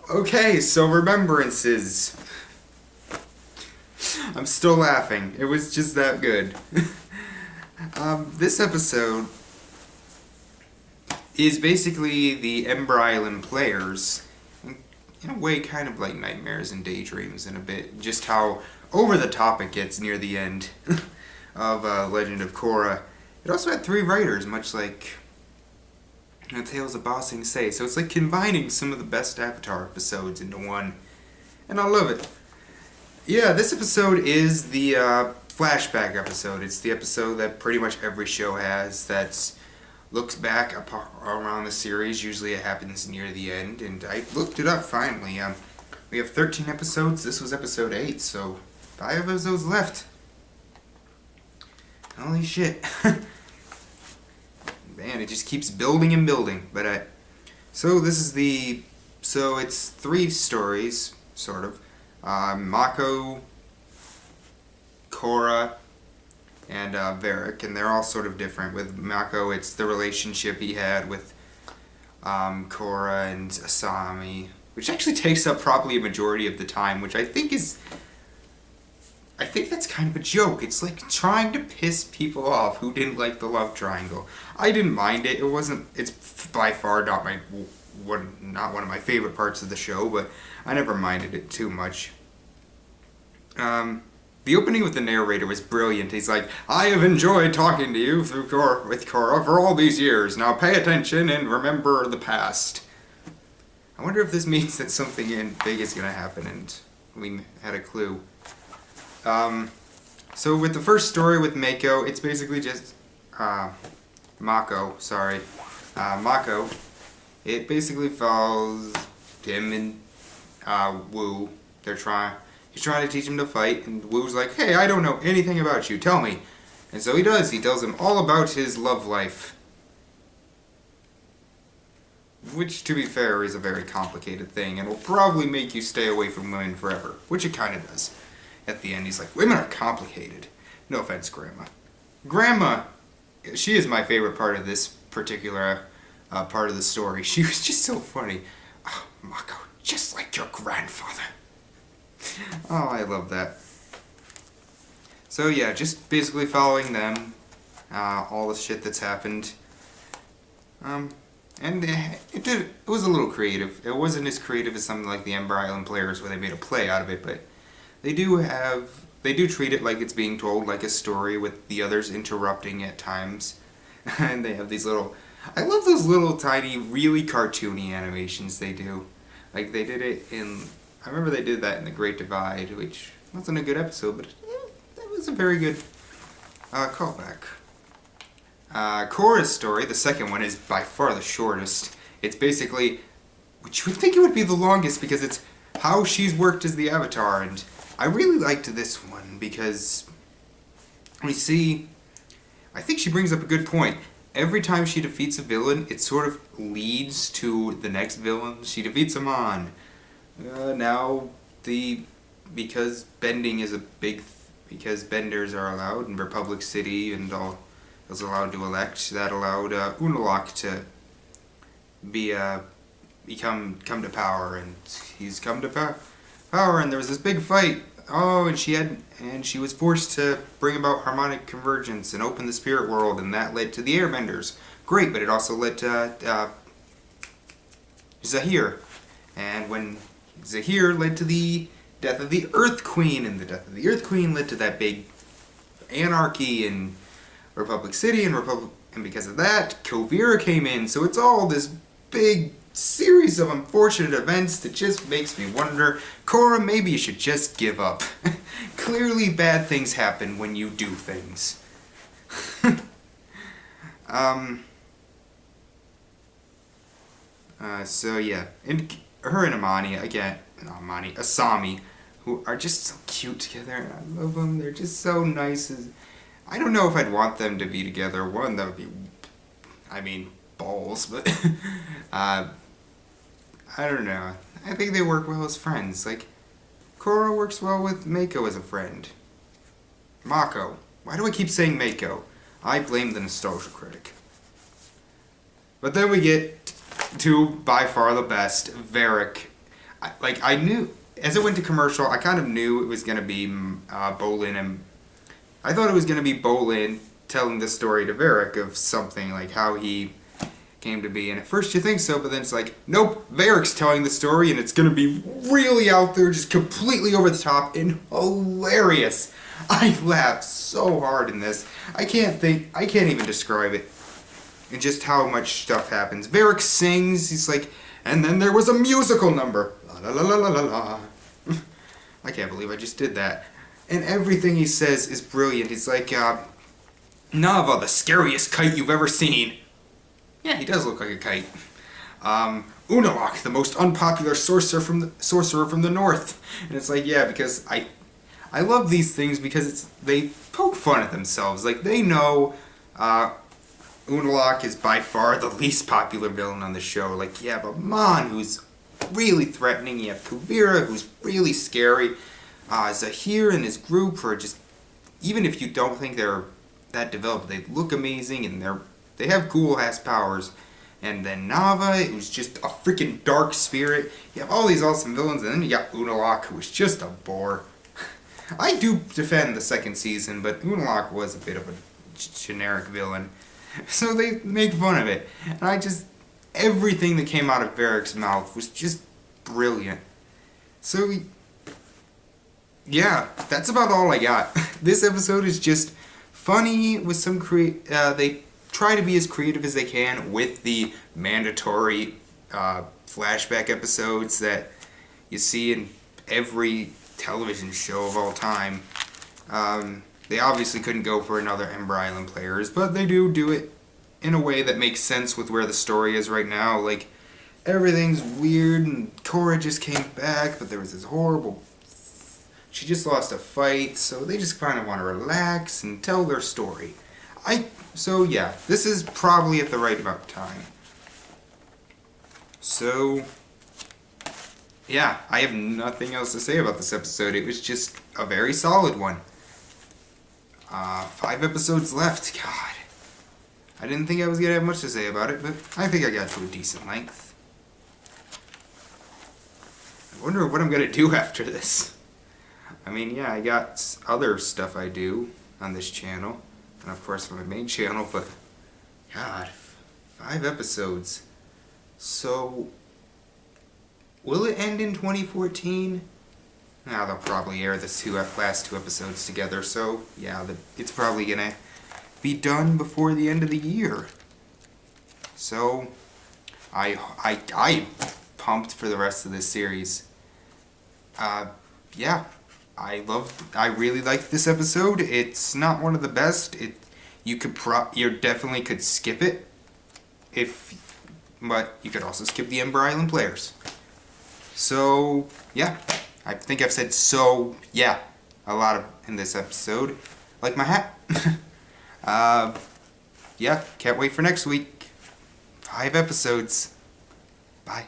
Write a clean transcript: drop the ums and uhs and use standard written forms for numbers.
Okay, so remembrances. I'm still laughing. It was just that good. This episode is basically the Ember Island players, in a way, kind of like nightmares and daydreams in a bit. Just how over the top it gets near the end of Legend of Korra. It also had 3 writers, much like Tales of Bossing Say. So it's like combining some of the best Avatar episodes into one. And I love it. Yeah, this episode is the flashback episode. It's the episode that pretty much every show has that looks back around the series. Usually it happens near the end, and I looked it up finally. We have 13 episodes. This was episode 8, so 5 episodes left. Holy shit. Man, it just keeps building and building. But so this is so it's 3 stories, sort of. Mako, Korra, and Varrick, and they're all sort of different. With Mako, it's the relationship he had with Korra and Asami, which actually takes up probably a majority of the time, which I think that's kind of a joke. It's like trying to piss people off who didn't like the love triangle. I didn't mind it. It's by far not one of my favorite parts of the show, but I never minded it too much. The opening with the narrator was brilliant. He's like, I have enjoyed talking to you with Korra for all these years. Now pay attention and remember the past. I wonder if this means that something big is going to happen, and we had a clue. So with the first story with Mako, it's basically just Mako. It basically follows him and Wu. He's trying to teach him to fight, and Wu's like, hey, I don't know anything about you, tell me. And so he does. He tells him all about his love life. Which, to be fair, is a very complicated thing, and will probably make you stay away from women forever. Which it kind of does. At the end, he's like, women are complicated. No offense, Grandma. Grandma, she is my favorite part of this particular part of the story. She was just so funny. Oh, Mako, just like your grandfather. Oh, I love that. So yeah, just basically following them, all the shit that's happened. And it was a little creative. It wasn't as creative as something like the Ember Island players where they made a play out of it, but they do treat it like it's being told like a story with the others interrupting at times. And they have these I love those little tiny, really cartoony animations they do. Like they did it I remember they did that in The Great Divide, which wasn't a good episode, but that was a very good callback. Korra's story, the second one, is by far the shortest. It's basically, which you would think it would be the longest because it's how she's worked as the Avatar, and I really liked this one because I think she brings up a good point. Every time she defeats a villain, it sort of leads to the next villain. She defeats him on. Because bending is because benders are allowed in Republic City and all was allowed to elect, that allowed Unalaq to come to power, and he's come to power, and there was this big fight. Oh, and she was forced to bring about harmonic convergence and open the spirit world, and that led to the airbenders. Great, but it also led to Zahir, and when Zahir led to the death of the Earth Queen, and the death of the Earth Queen led to that big anarchy in Republic City, and because of that, Kuvira came in. So it's all this big series of unfortunate events that just makes me wonder, Korra, maybe you should just give up. Clearly bad things happen when you do things. So yeah, and her and Asami, who are just so cute together, and I love them. They're just so nice. I don't know if I'd want them to be together. One, that would be, balls, but I don't know. I think they work well as friends. Like, Korra works well with Mako as a friend. Mako. Why do I keep saying Mako? I blame the nostalgia critic. But then we get to, by far the best, Varrick. I knew as it went to commercial, I kind of knew it was gonna be Bolin, and I thought it was gonna be Bolin telling the story to Varrick of something like how he came to be. And at first you think so, but then it's like, nope, Varrick's telling the story, and it's gonna be really out there, just completely over the top and hilarious. I laughed so hard in this. I can't even describe it. And just how much stuff happens. Varrick sings, he's like, and then there was a musical number. La la la la la la. I can't believe I just did that. And everything he says is brilliant. He's like, Nava, the scariest kite you've ever seen. Yeah, he does look like a kite. Unalak, the most unpopular sorcerer from the north. And it's like, yeah, because I love these things because they poke fun at themselves. Like, they know Unalak is by far the least popular villain on the show. Like, you have Amon, who's really threatening. You have Kuvira, who's really scary. Zahir and his group are just, even if you don't think they're that developed, they look amazing, and they have cool-ass powers. And then Nava, who's just a freaking dark spirit. You have all these awesome villains, and then you got Unalak, who was just a bore. I do defend the second season, but Unalak was a bit of a generic villain. So they make fun of it. And everything that came out of Varrick's mouth was just brilliant. So, yeah, that's about all I got. This episode is just funny with some they try to be as creative as they can with the mandatory flashback episodes that you see in every television show of all time. They obviously couldn't go for another Ember Island players, but they do it in a way that makes sense with where the story is right now. Like, everything's weird, and Korra just came back, but there was this horrible... She just lost a fight, so they just kind of want to relax and tell their story. So yeah, this is probably at the right amount of time. So, yeah, I have nothing else to say about this episode. It was just a very solid one. 5 episodes left. God. I didn't think I was going to have much to say about it, but I think I got to a decent length. I wonder what I'm going to do after this. I mean, yeah, I got other stuff I do on this channel, and of course my main channel, but God, 5 episodes. So, will it end in 2014? Now they'll probably air the last 2 episodes together, so yeah, it's probably gonna be done before the end of the year. So, I pumped for the rest of this series. Yeah, I really liked this episode. It's not one of the best. You definitely could skip it, but you could also skip the Ember Island players. So, yeah. I think I've said so, yeah, a lot in this episode. Like my hat. Yeah, can't wait for next week. 5 episodes. Bye.